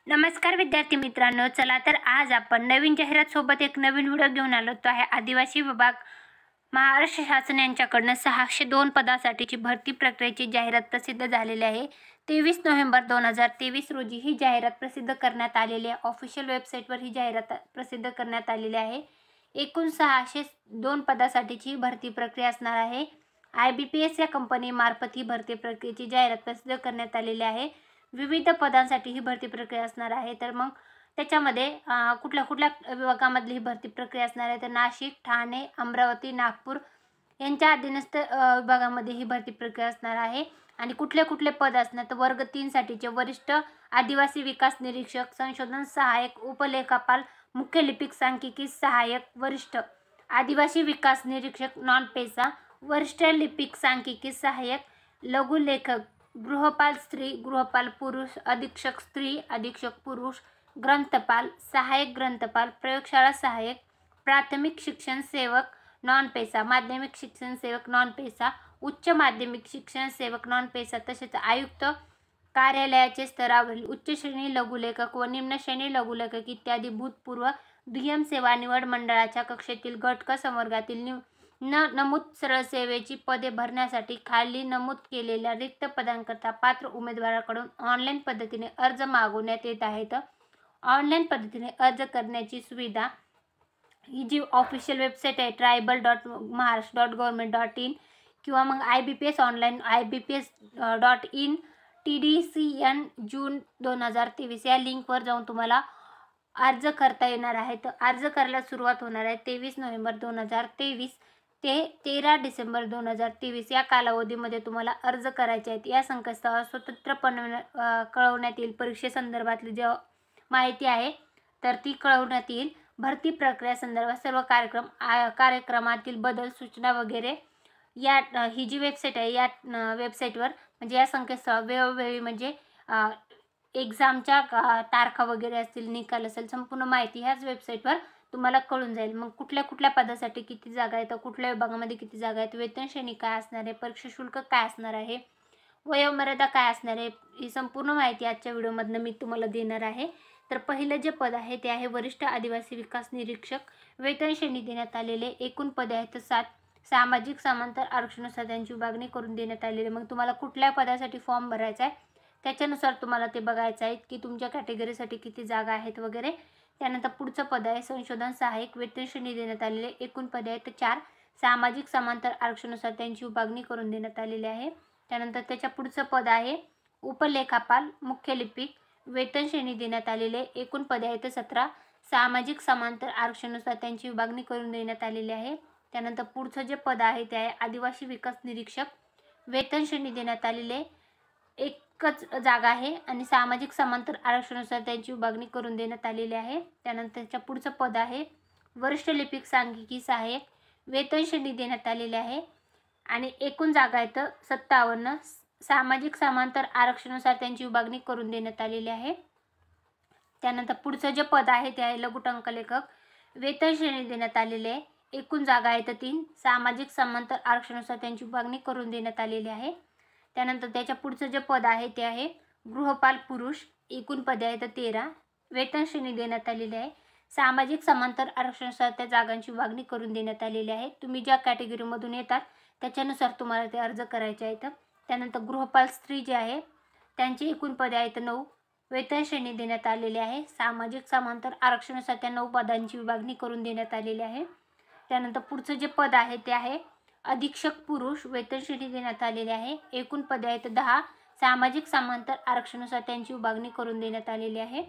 नमस्कार विद्यार्थी मित्रांनो, चला तर आज आपण नवीन जाहिरात सोबत एक नवीन व्हिडिओ घेऊन आलो. तो आहे आदिवासी विभाग महाराष्ट्र शासन यांच्याकडनं 602 पदासाठीची भरती प्रक्रियेची जाहिरात प्रसिद्ध झालेली आहे. 23 नोव्हेंबर 2023 रोजी ही जाहिरात प्रसिद्ध करण्यात आलेली आहे. ऑफिशियल वेबसाईटवर ही जाहिरात प्रसिद्ध करण्यात आलेली आहे. एकूण 602 पदासाठीची भरती प्रक्रिया असणार आहे. IBPS या कंपनीमार्फत ही भरती प्रक्रियेची जाहिरात प्रसिद्ध करण्यात आलेली आहे. विविध पदांसाठी ही भरती प्रक्रिया असणार आहे. तर मग त्याच्यामध्ये कुठल्या कुठल्या विभागामधली ही भरती प्रक्रिया असणार आहे तर नाशिक, ठाणे, अमरावती, नागपूर यांच्या अधीनस्थ विभागामध्ये ही भरती प्रक्रिया असणार आहे. आणि कुठले कुठले पद असणार तर वर्ग 3 साठीचे वरिष्ठ आदिवासी विकास निरीक्षक, संशोधन सहाय्यक, उपलेखापाल, मुख्य लिपिक, सांख्यिकी सहाय्यक, वरिष्ठ आदिवासी विकास निरीक्षक नॉन पेसा, वरिष्ठ लिपिक सांख्यिकी सहाय्यक, लघुलेखक, गृहपाल स्त्री, गृहपाल पुरुष, अधीक्षक स्त्री, अधीक्षक पुरुष, ग्रंथपाल, सहाय्यक ग्रंथपाल, प्रयोगशाळा सहाय्यक, प्राथमिक शिक्षण सेवक नॉन पेसा, माध्यमिक शिक्षण सेवक नॉन पेसा, उच्च माध्यमिक शिक्षण सेवक नॉन पेसा, तसेच आयुक्त कार्यालयाचे स्तरावरील उच्च श्रेणी लघुलेखक व निम्न श्रेणी लघुलेखक इत्यादी भूतपूर्व दुय्यम सेवा निवड मंडळाच्या कक्षेतील गट क संवर्गातील नमूद सरळ सेवेची पदे भरण्यासाठी खाली नमूद केलेल्या रिक्त पदांकरता पात्र उमेदवाराकडून ऑनलाईन पद्धतीने अर्ज मागवण्यात येत आहेत. ऑनलाईन पद्धतीने अर्ज करण्याची सुविधा ही जी ऑफिशियल वेबसाईट आहे tribal.maharashtra.government.in किंवा मग IBPS ऑनलाईन IBPS.in TDCN जून 2023 या लिंकवर जाऊन तुम्हाला अर्ज करता येणार आहे. तर अर्ज करायला सुरुवात होणार आहे 23 नोव्हेंबर 2023 ते 13 डिसेंबर 2023 या कालावधीमध्ये तुम्हाला अर्ज करायचे आहेत. या संकेतस्थळावर स्वतंत्रपणे कळवण्यात येईल परीक्षेसंदर्भातली जी माहिती आहे तर ती कळवण्यात येईल. भरती प्रक्रिया संदर्भात सर्व कार्यक्रमातील बदल सूचना वगैरे या ही जी वेबसाईट आहे या वेबसाईटवर म्हणजे या संकेतस्थळावर वेळोवेळी म्हणजे एक्झामच्या तारखा वगैरे असतील, निकाल असेल, संपूर्ण माहिती ह्याच वेबसाईटवर तुम्हाला कळून जाईल. मग कुठल्या कुठल्या पदासाठी किती जागा आहेत, कुठल्या विभागामध्ये किती जागा आहेत, वेतन श्रेणी काय असणार आहे, परीक्षा शुल्क काय असणार आहे, वयोमर्यादा काय असणार आहे, ही संपूर्ण माहिती आजच्या व्हिडिओमधनं मी तुम्हाला देणार आहे. तर पहिलं जे पद आहे ते आहे वरिष्ठ आदिवासी विकास निरीक्षक. वेतन श्रेणी देण्यात आलेले एकूण पदे आहेत 7. सामाजिक समांतर आरक्षणानुसार त्यांची विभागणी करून देण्यात आलेली. मग तुम्हाला कुठल्या पदासाठी फॉर्म भरायचा आहे त्याच्यानुसार तुम्हाला ते बघायचं आहे की तुमच्या कॅटेगरीसाठी किती जागा आहेत वगैरे. त्यानंतर पुढचं पद आहे संशोधन सहाय्यक. वेतन श्रेणी देण्यात आलेले एकूण पदे आहेत 4. सामाजिक समांतर आरक्षणानुसार त्यांची विभागणी करून देण्यात आलेली आहे. त्यानंतर त्याच्या पुढचं पद आहे उपलेखापाल, मुख्य लिपिक. वेतन श्रेणी देण्यात आलेले एकूण पदे आहेत 17. सामाजिक समांतर आरक्षणानुसार त्यांची विभागणी करून देण्यात आलेली आहे. त्यानंतर पुढचं जे पद आहे ते आहे आदिवासी विकास निरीक्षक. वेतन श्रेणी देण्यात आलेले एकच जागा आहे आणि सामाजिक समांतर आरक्षणानुसार त्यांची विभागणी करून देण्यात आलेली आहे. त्यानंतर त्याच्या पुढचं पद आहे वरिष्ठ लिपिक सांख्यिकी सहाय्यक. वेतन श्रेणी देण्यात आलेली आहे आणि एकूण जागा आहेत 57. सामाजिक समांतर आरक्षणानुसार त्यांची विभागणी करून देण्यात आलेली आहे. त्यानंतर पुढचं जे पद आहे ते आहे लघुटंकलेखक. वेतन श्रेणी देण्यात आलेले आहे एकूण जागा आहेत 3. सामाजिक समांतर आरक्षणानुसार त्यांची विभागणी करून देण्यात आलेली आहे. त्यानंतर त्याच्या पुढचं जे पद आहे ते आहे गृहपाल पुरुष. एकूण पदे आहेत 13. वेतन श्रेणी देण्यात आलेली आहे. सामाजिक समांतर आरक्षणानुसार त्या जागांची विभागणी करून देण्यात आलेली आहे. तुम्ही ज्या कॅटेगरीमधून येतात त्याच्यानुसार तुम्हाला ते अर्ज करायचे आहेत. त्यानंतर गृहपाल स्त्री जे आहे त्यांची एकूण पदे आहेत 9. वेतन श्रेणी देण्यात आलेली आहे. सामाजिक समांतर आरक्षणानुसार त्या 9 पदांची विभागणी करून देण्यात आलेली आहे. त्यानंतर पुढचं जे पद आहे ते आहे अधीक्षक पुरुष. वेतन श्रेणी देण्यात आलेली आहे. एकूण पदे आहेत 10. सामाजिक समांतर आरक्षणानुसार त्यांची विभागणी करून देण्यात आलेली आहे.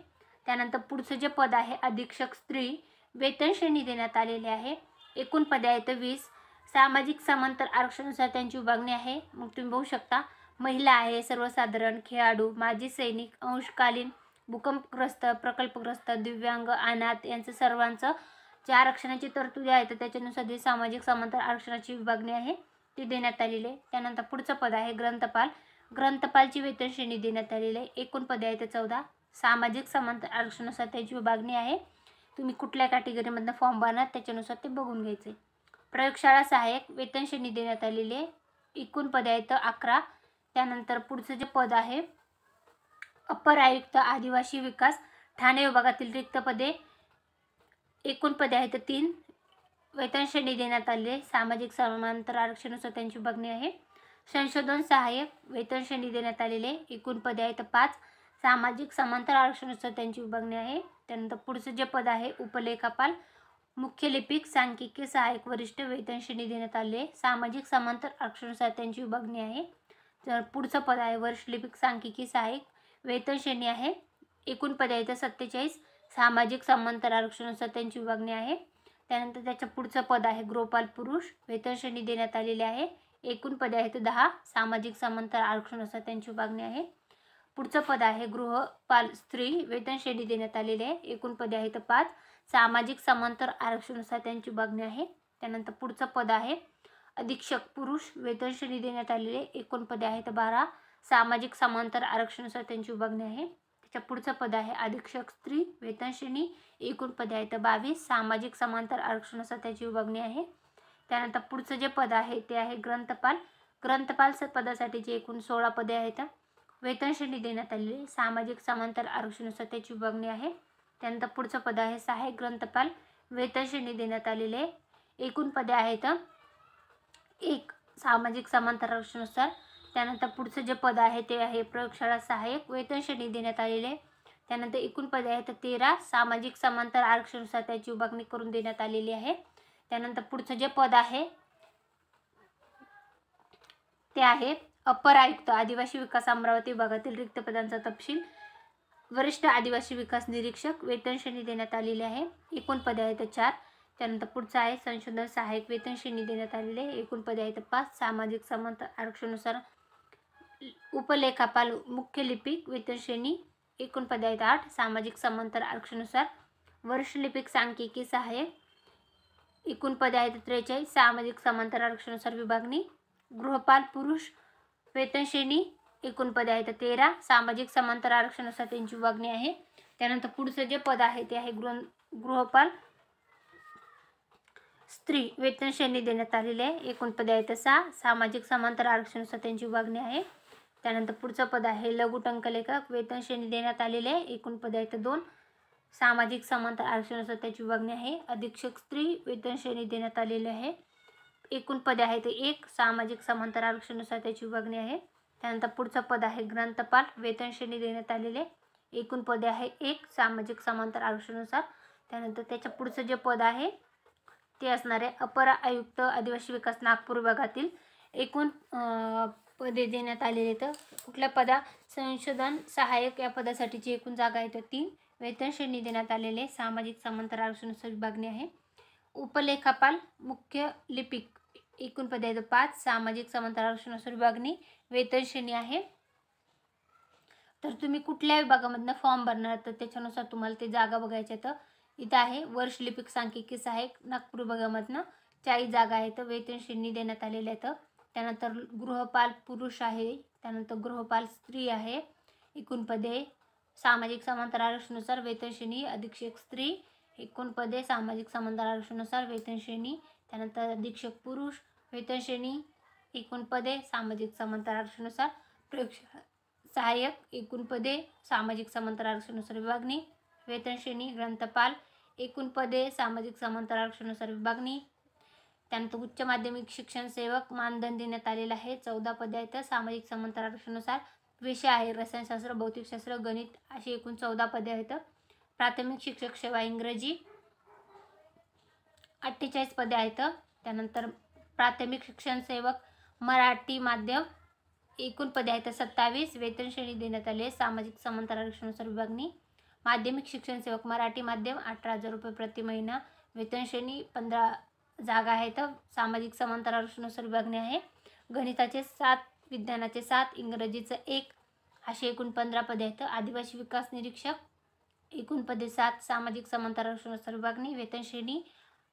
त्यानंतर पुढचं जे पद आहे अधीक्षक स्त्री. वेतन श्रेणी देण्यात आलेली आहे. एकूण पदे आहेत 20. सामाजिक समांतर आरक्षणानुसार त्यांची विभागणी आहे. मग तुम्ही बघू शकता महिला आहे, सर्वसाधारण, खेळाडू, माजी सैनिक, अंशकालीन, भूकंपग्रस्त, प्रकल्पग्रस्त, दिव्यांग, अनाथ यांचं सर्वांचं जे आरक्षणाची तरतुदी आहेत त्याच्यानुसार जे सामाजिक समांतर आरक्षणाची विभागणी आहे ती देण्यात आलेली आहे. त्यानंतर पुढचं पद आहे ग्रंथपाल. ग्रंथपालची वेतन श्रेणी देण्यात आलेली आहे. एकूण पदे आहेत 14. सामाजिक समांतर आरक्षणानुसार त्याची विभागणी आहे. तुम्ही कुठल्या कॅटेगरीमधनं फॉर्म भरणार त्याच्यानुसार ते बघून घ्यायचे. प्रयोगशाळा सहाय्यक. वेतन श्रेणी देण्यात आलेली आहे. एकूण पदे आहेत 11. त्यानंतर पुढचं जे पद आहे अपर आयुक्त आदिवासी विकास ठाणे विभागातील रिक्त पदे, एकूण पदे आहेत 3. वेतन श्रेणी देण्यात आले. सामाजिक समांतर आरक्षणानुसार त्यांची विभागणी आहे. संशोधन सहाय्यक वेतन श्रेणी देण्यात आलेले, एकूण पदे आहेत 5. सामाजिक समांतर आरक्षणानुसार त्यांची विभागणी आहे. त्यानंतर पुढचं जे पद आहे उपलेखापाल, मुख्य लिपिक, सांख्यिकी सहाय्यक वरिष्ठ वेतन श्रेणी देण्यात आले. सामाजिक समांतर आरक्षणानुसार त्यांची विभागणी आहे. तर पुढचं पद आहे वर्ष लिपिक, सांख्यिकी सहाय्यक वेतन श्रेणी आहे, एकूण पदे आहेत 47. सामाजिक समांतर आरक्षणानुसार त्यांची विभागणी आहे. त्यानंतर त्याच्या पुढचं पद आहे गृहपाल पुरुष, वेतन श्रेणी देण्यात आलेली आहे, एकूण पदे आहेत 10. सामाजिक समांतर आरक्षणानुसार त्यांची विभागणी आहे. पुढचं पद आहे गृहपाल स्त्री, वेतन श्रेणी देण्यात आलेली आहे, एकूण पदे आहेत 5. सामाजिक समांतर आरक्षणानुसार त्यांची विभागणी आहे. त्यानंतर पुढचं पद आहे अधीक्षक पुरुष, वेतन श्रेणी देण्यात आलेले, एकूण पदे आहेत 12. सामाजिक समांतर आरक्षणानुसार त्यांची विभागणी आहे. त्याच्या पुढचं पद आहे अधीक्षक स्त्री, वेतन श्रेणी, एकूण पदे आहेत 22. सामाजिक समांतर आरक्षणानुसार त्याची विभागणी आहे. त्यानंतर पुढचं जे पद आहे ते आहे ग्रंथपाल. ग्रंथपाल पदासाठीचे एकूण 16 पदे आहेत, वेतन श्रेणी देण्यात आलेली, सामाजिक समांतर आरक्षणानुसार त्याची विभागणी आहे. त्यानंतर पुढचं पद आहे सहाय्यक ग्रंथपाल, वेतन श्रेणी देण्यात आलेले, एकूण पदे आहेत 1. सामाजिक समांतर आरक्षणानुसार. त्यानंतर पुढचं जे पद आहे ते आहे प्रयोगशाळा सहाय्यक, वेतन श्रेणी देण्यात आलेले. त्यानंतर एकूण पदे आहेत 13. सामाजिक समांतर आरक्षणानुसार त्याची विभागणी करून देण्यात आलेली आहे. त्यानंतर पुढचं जे पद आहे ते आहे अपर आयुक्त आदिवासी विकास अमरावती विभागातील रिक्त पदांचा तपशील. वरिष्ठ आदिवासी विकास निरीक्षक, वेतन श्रेणी देण्यात आलेली आहे, एकूण पदे आहेत 4. त्यानंतर पुढचं आहे संशोधन सहाय्यक, वेतन श्रेणी देण्यात आलेले, एकूण पदे आहेत 5. सामाजिक समांतर आरक्षणानुसार उपलेखापाल, मुख्य लिपिक, वेतन श्रेणी, एकूण पदे आहेत 8. सामाजिक समांतर आरक्षणानुसार वर्ष लिपिक, सांख्यिकी सहाय्यक, एकूण पदे आहेत 43. सामाजिक समांतर आरक्षणानुसार विभागणी गृहपाल पुरुष, वेतन श्रेणी, एकूण पदे आहेत 13. सामाजिक समांतर आरक्षणानुसार त्यांची विभागणी आहे. त्यानंतर पुढचं जे पद आहे ते आहे गृहपाल स्त्री, वेतन श्रेणी देण्यात आलेले आहे, एकूण पदे आहेत 6. सामाजिक समांतर आरक्षणानुसार त्यांची विभागणी आहे. त्यानंतर पुढचं पद आहे लघु टंकलेखक, वेतन श्रेणी देण्यात आलेले आहे, एकूण पदे आहेत 2. सामाजिक समांतर आरक्षणानुसार त्याची विभागणी आहे. अधीक्षक स्त्री, वेतन श्रेणी देण्यात आलेले आहे, एकूण पदे आहेत 1. सामाजिक समांतर आरक्षणानुसार त्याची विभागणी आहे. त्यानंतर पुढचं पद आहे ग्रंथपाल, वेतन श्रेणी देण्यात आलेले, एकूण पदे आहे 1. सामाजिक समांतर आरक्षणानुसार. त्यानंतर त्याच्या पुढचं जे पद आहे ते असणार आहे अपर आयुक्त आदिवासी विकास नागपूर विभागातील, एकूण पदे देण्यात आलेले आहेत. कुठल्या पदा संशोधन सहाय्यक या पदासाठीची एकूण जागा आहेत 3. वेतन श्रेणी देण्यात आलेले, सामाजिक समांतर आरक्षणानुसार विभागणी आहे. उपलेखापाल, मुख्य लिपिक, एकूण पदे आहेत 5. सामाजिक समांतर आरक्षणानुसार विभागणी, वेतन श्रेणी आहे. तर तुम्ही कुठल्या विभागामधनं फॉर्म भरणार तर त्याच्यानुसार तुम्हाला ते जागा बघायच्या आहेत. इथं आहे वर्ष लिपिक, सांख्यिकी सहाय्यक नागपूर विभागामधनं 40 जागा आहेत, वेतन श्रेणी देण्यात आलेल्या आहेत. त्यानंतर गृहपाल पुरुष आहे, त्यानंतर गृहपाल स्त्री आहे, एकूण पदे सामाजिक समांतर आरक्षणानुसार वेतन श्रेणी. अधीक्षक स्त्री, एकूण पदे सामाजिक समांतर आरक्षणानुसार वेतन श्रेणी. त्यानंतर अधीक्षक पुरुष, वेतन श्रेणी, एकूण पदे सामाजिक समांतर आरक्षणानुसार. प्रयोगशाळा सहाय्यक, एकूण पदे सामाजिक समांतर आरक्षणानुसार विभागणी, वेतन श्रेणी. ग्रंथपाल, एकूण पदे सामाजिक समांतर आरक्षणानुसार विभागणी. त्यानंतर उच्च माध्यमिक शिक्षण सेवक मानधन देण्यात आलेलं आहे, 14 पदे आहेत, सामाजिक समांतर आरक्षणानुसार. विषय आहे रसायनशास्त्र, भौतिकशास्त्र, गणित, अशी एकूण 14 पदे आहेत. प्राथमिक शिक्षक सेवा इंग्रजी 48 पदे आहेत. त्यानंतर प्राथमिक शिक्षण सेवक मराठी माध्यम, एकूण पदे आहेत 27. वेतन श्रेणी देण्यात आले, सामाजिक समांतर आरक्षणानुसार विभागणी. माध्यमिक शिक्षण सेवक मराठी माध्यम 18,000 रुपये प्रति महिना, वेतन श्रेणी. 15 जागा आहेत, सामाजिक समांतर आरक्षणानुसार विभागणी आहे. गणिताचे 7, विज्ञानाचे 7, इंग्रजीचं 1, असे एकूण 15 पदे आहेत. आदिवासी विकास निरीक्षक, एकूण पदे 7, सामाजिक समांतर आरक्षणानुसार विभागणी, वेतन श्रेणी.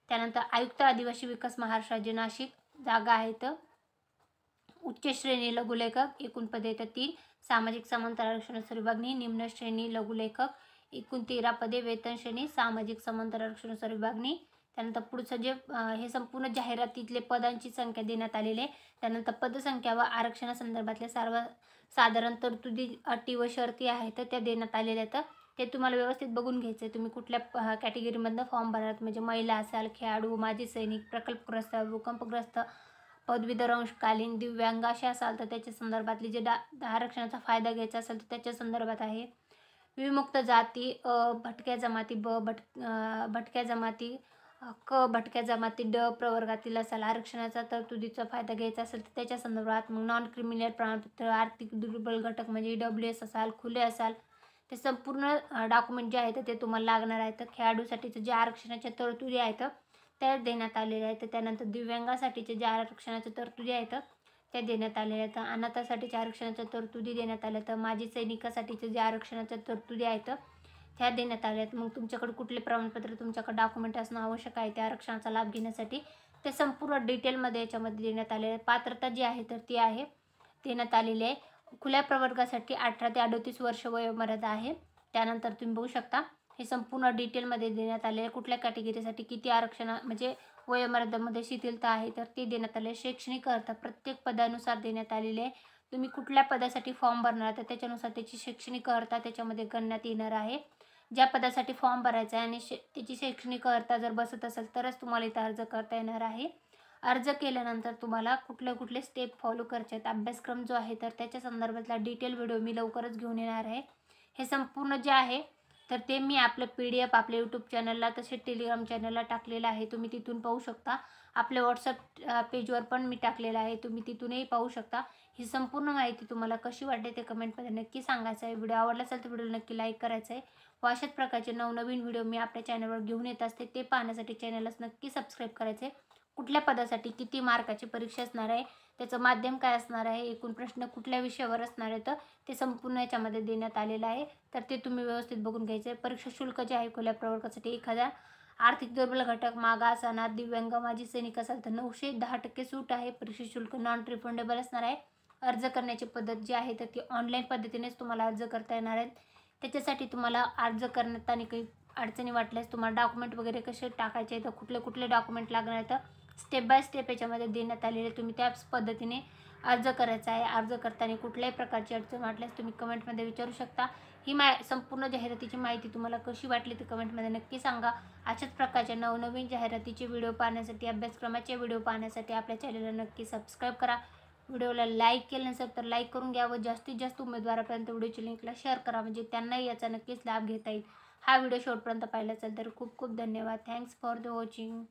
त्यानंतर आयुक्त आदिवासी विकास महाराष्ट्र राज्य नाशिक, जागा आहेत. उच्च श्रेणी लघुलेखक, एकूण पदे आहेत 3, सामाजिक समांतर आरक्षणानुसार विभागणी. निम्न श्रेणी लघुलेखक, एकूण 13 पदे, वेतन श्रेणी, सामाजिक समांतर आरक्षणानुसार विभागणी. त्यानंतर पुढचं जे हे संपूर्ण जाहिरातीतले पदांची संख्या देण्यात आलेली आहे. त्यानंतर पदसंख्या व आरक्षणासंदर्भातल्या साधारण तरतुदी, अटी व शर्ती आहेत त्या देण्यात आलेल्या आहेत. ते तुम्हाला व्यवस्थित बघून घ्यायचं आहे. तुम्ही कुठल्या कॅटेगरीमधनं फॉर्म भरणार, म्हणजे महिला असाल, खेळाडू, माजी सैनिक, प्रकल्पग्रस्त, भूकंपग्रस्त, पदवीधर, अंशकालीन, दिव्यांग असे असाल तर त्याच्या संदर्भातली जे आरक्षणाचा फायदा घ्यायचा असेल तर त्याच्या संदर्भात आहे. विमुक्त जाती, भटक्या जमाती, भटक्या जमाती, भटक्या जमाती, प्रवर्गातील असाल, आरक्षणाचा तरतुदीचा फायदा घ्यायचा असेल तर त्याच्या संदर्भात. मग नॉन क्रिमिनल प्रमाणपत्र, आर्थिक दुर्बल घटक म्हणजे EWS असाल, खुले असाल, ते संपूर्ण डॉक्युमेंट जे आहेत ते तुम्हाला लागणार आहेत. खेळाडूसाठीचं जे आरक्षणाच्या तरतुदी आहेत त्या देण्यात आलेल्या आहेत. त्यानंतर दिव्यांगासाठीचे जे आरक्षणाच्या तरतुदी आहेत त्या देण्यात आलेल्या आहेत. अनाथासाठीच्या आरक्षणाच्या तरतुदी देण्यात आल्या आहेत. माजी सैनिकासाठीचे जे आरक्षणाच्या तरतुदी आहेत त्या देण्यात आल्या आहेत. मग तुमच्याकडे कुठले प्रमाणपत्र, तुमच्याकडे डॉक्युमेंट असणं आवश्यक आहे त्या आरक्षणाचा लाभ घेण्यासाठी ते संपूर्ण डिटेलमध्ये याच्यामध्ये देण्यात आले आहे. पात्रता जी आहे तर ती आहे देण्यात आलेली आहे. खुल्या प्रवर्गासाठी 18 ते 38 वर्ष वयोमर्यादा आहे. त्यानंतर तुम्ही बघू शकता हे संपूर्ण डिटेलमध्ये देण्यात आले आहे. कुठल्या कॅटेगरीसाठी किती आरक्षण म्हणजे वयोमर्यादेमध्ये शिथिलता आहे तर ते देण्यात आले. शैक्षणिक अर्हता प्रत्येक पदानुसार देण्यात आलेली आहे. तुम्ही कुठल्या पदासाठी फॉर्म भरणार तर त्याच्यानुसार त्याची शैक्षणिक अर्हता त्याच्यामध्ये गणण्यात येणार आहे. ज्या पदासाठी फॉर्म भरायचा आहे आणि त्याची शैक्षणिक अर्हता जर बसत असेल तरच तुम्हाला इथं अर्ज करता येणार आहे. अर्ज केल्यानंतर तुम्हाला कुठले स्टेप फॉलो करायचे आहेत, अभ्यासक्रम जो आहे तर त्याच्या संदर्भातला डिटेल व्हिडिओ मी लवकरच घेऊन येणार आहे. हे संपूर्ण जे आहे तर ते मी आपलं PDF आपल्या यूट्यूब चॅनलला तसे टेलिग्राम चॅनलला टाकलेलं आहे. तुम्ही तिथून पाहू शकता. आपल्या व्हॉट्सअप पेजवर पण मी टाकलेलं आहे, तुम्ही तिथूनही पाहू शकता. ही संपूर्ण माहिती तुम्हाला कशी वाटते ते कमेंटमध्ये नक्की सांगायचं आहे. व्हिडिओ आवडला असेल तर व्हिडिओला नक्की लाईक करायचं आहे. व अशाच प्रकारचे नवनवीन व्हिडिओ मी आपल्या चॅनलवर घेऊन येत असते, ते पाहण्यासाठी चॅनलला नक्की सबस्क्राईब करायचे. कुठल्या पदासाठी किती मार्काची परीक्षा असणार आहे, त्याचं माध्यम काय असणार आहे, एकूण प्रश्न कुठल्या विषयावर असणार आहे तर ते संपूर्ण याच्यामध्ये देण्यात आलेलं आहे. तर ते तुम्ही व्यवस्थित बघून घ्यायचं आहे. परीक्षा शुल्क जे आहे खुल्या प्रवर्गासाठी 1000, आर्थिक दुर्बल घटक, मागास, अनाथ, दिव्यांग, माजी सैनिक असाल तर 910% सूट आहे. परीक्षा शुल्क नॉन रिफंडेबल असणार आहे. अर्ज करण्याची पद्धत जी आहे तर ती ऑनलाईन पद्धतीनेच तुम्हाला अर्ज करता येणार आहेत. त्याच्यासाठी तुम्हाला अर्ज करताना काही अडचणी वाटल्यास तुम्हाला डॉक्युमेंट वगैरे कसे टाकायचे तर कुठले डॉक्युमेंट लागणार आहेत स्टेप बाय स्टेप याच्यामध्ये देण्यात आलेले. तुम्ही त्याच पद्धतीने अर्ज करायचा आहे. अर्ज करताना कुठल्याही प्रकारची अडचण वाटल्यास तुम्ही कमेंटमध्ये विचारू शकता. ही संपूर्ण जाहिरातीची माहिती तुम्हाला कशी वाटली ते कमेंटमध्ये नक्की सांगा. अशाच प्रकारच्या नवनवीन जाहिरातीचे व्हिडिओ पाहण्यासाठी, अभ्यासक्रमाचे व्हिडिओ पाहण्यासाठी आपल्या चॅनलला नक्की सबस्क्राईब करा. व्हिडिओला लाईक केलं नसेल तर लाईक करून घ्या व जास्तीत जास्त उमेदवारापर्यंत व्हिडिओची लिंकला शेअर करा, म्हणजे त्यांनाही याचा नक्कीच लाभ घेता येईल. हा व्हिडिओ शेवटपर्यंत पाहिला असेल तर खूप खूप धन्यवाद. Thanks for the watching.